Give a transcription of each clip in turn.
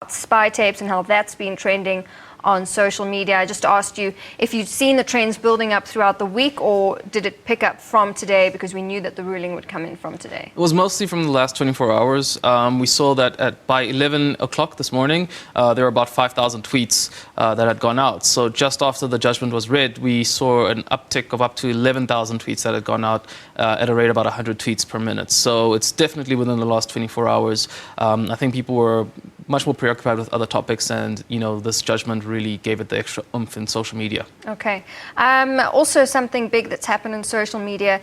spy tapes and how that's been trending on social media. I just asked you if you'd seen the trends building up throughout the week, or did it pick up from today because we knew that the ruling would come in from today? It was mostly from the last 24 hours. We saw that by 11 o'clock this morning, there were about 5,000 tweets that had gone out. So just after the judgment was read, we saw an uptick of up to 11,000 tweets that had gone out at a rate of about 100 tweets per minute. So it's definitely within the last 24 hours. I think people were much more preoccupied with other topics, and this judgment really gave it the extra oomph in social media. Okay. Also, something big that's happened in social media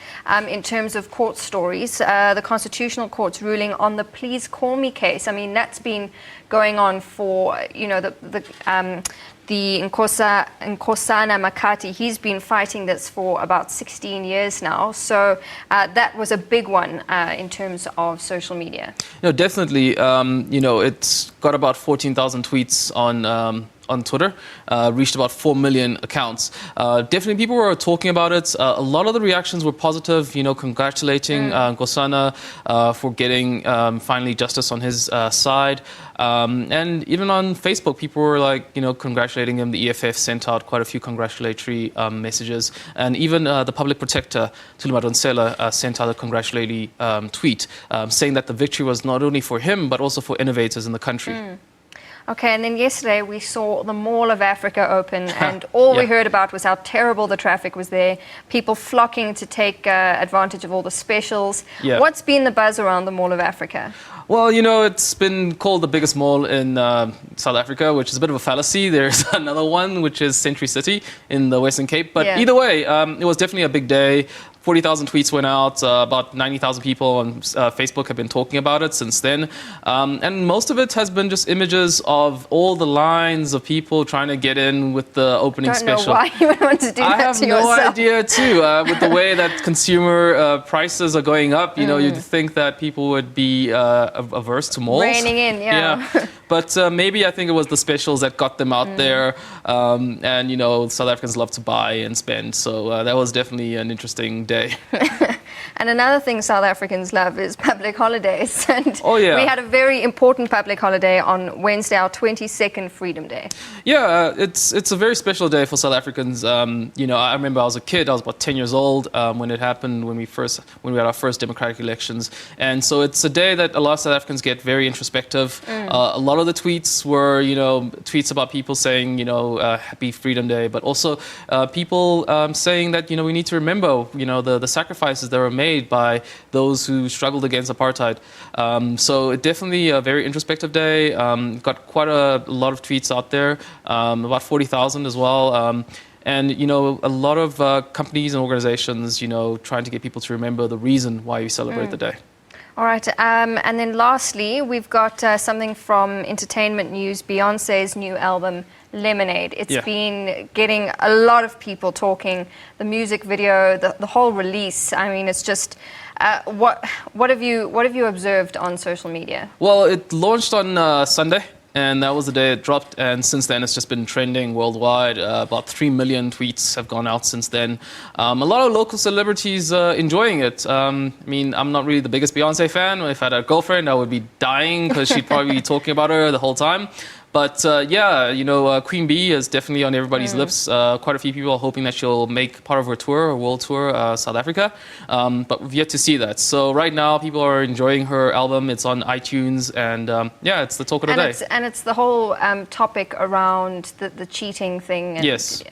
in terms of court stories, the Constitutional Court's ruling on the Please Call Me case. I mean, that's been going on for the Nkosana Makati. He's been fighting this for about 16 years now. So that was a big one in terms of social media. Definitely. It's got about 14,000 tweets on Twitter, reached about 4 million accounts. Definitely people were talking about it. A lot of the reactions were positive, congratulating Nkosana for getting finally justice on his side. And even on Facebook, people were congratulating him. The EFF sent out quite a few congratulatory messages. And even the public protector, Tulima Donsela, sent out a congratulatory tweet saying that the victory was not only for him, but also for innovators in the country. Okay, and then yesterday we saw the Mall of Africa open, and all we heard about was how terrible the traffic was there, people flocking to take advantage of all the specials. Yeah. What's been the buzz around the Mall of Africa? Well, it's been called the biggest mall in South Africa, which is a bit of a fallacy. There's another one, which is Century City in the Western Cape. But either way, it was definitely a big day. 40,000 tweets went out. About 90,000 people on Facebook have been talking about it since then. And most of it has been just images of all the lines of people trying to get in with the opening special. I don't know why you would want to do that to yourself. I have no idea, too. With the way that consumer prices are going up, you'd think that people would be averse to malls. Reining in, yeah. But maybe I think it was the specials that got them out there. And, South Africans love to buy and spend. So that was definitely an interesting day. And another thing South Africans love is public holidays. And we had a very important public holiday on Wednesday, our 22nd Freedom Day. Yeah, it's a very special day for South Africans. I remember I was a kid. I was about 10 years old when it happened, when we had our first democratic elections. And so it's a day that a lot of South Africans get very introspective. A lot of the tweets were, tweets about people saying, happy Freedom Day, but also people saying that, we need to remember, the sacrifices that were made by those who struggled against apartheid. So definitely a very introspective day. Got quite a lot of tweets out there, about 40,000 as well. And, a lot of companies and organizations, trying to get people to remember the reason why we celebrate the day. All right. And then lastly, we've got something from entertainment news, Beyonce's new album, Lemonade. It's been getting a lot of people talking. The music video, the whole release. I mean, it's just what have you observed on social media? Well, it launched on Sunday. And that was the day it dropped, and since then it's just been trending worldwide. About 3 million tweets have gone out since then. A lot of local celebrities enjoying it. I'm not really the biggest Beyonce fan. If I had a girlfriend, I would be dying because she'd probably be talking about her the whole time. But Queen Bee is definitely on everybody's lips. Quite a few people are hoping that she'll make part of her tour, her world tour, South Africa. But we've yet to see that. So right now, people are enjoying her album. It's on iTunes, and it's the talk of the day. And it's the whole topic around the cheating thing. And, yes.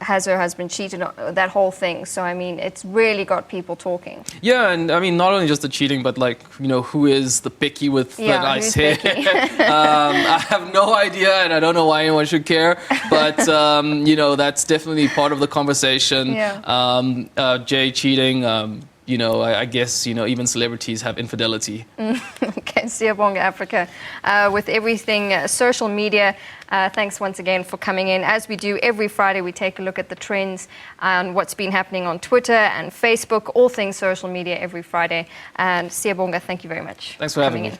Has her husband cheated? That whole thing. So it's really got people talking. Yeah, and not only just the cheating, but who is the picky with the nice hair? I have no idea, and I don't know why anyone should care. But that's definitely part of the conversation. Jay cheating. I guess even celebrities have infidelity. Okay, Siyabonga Africa, with everything social media. Thanks once again for coming in. As we do every Friday, we take a look at the trends and what's been happening on Twitter and Facebook, all things social media every Friday. And Siyabonga, thank you very much. Thanks for having me.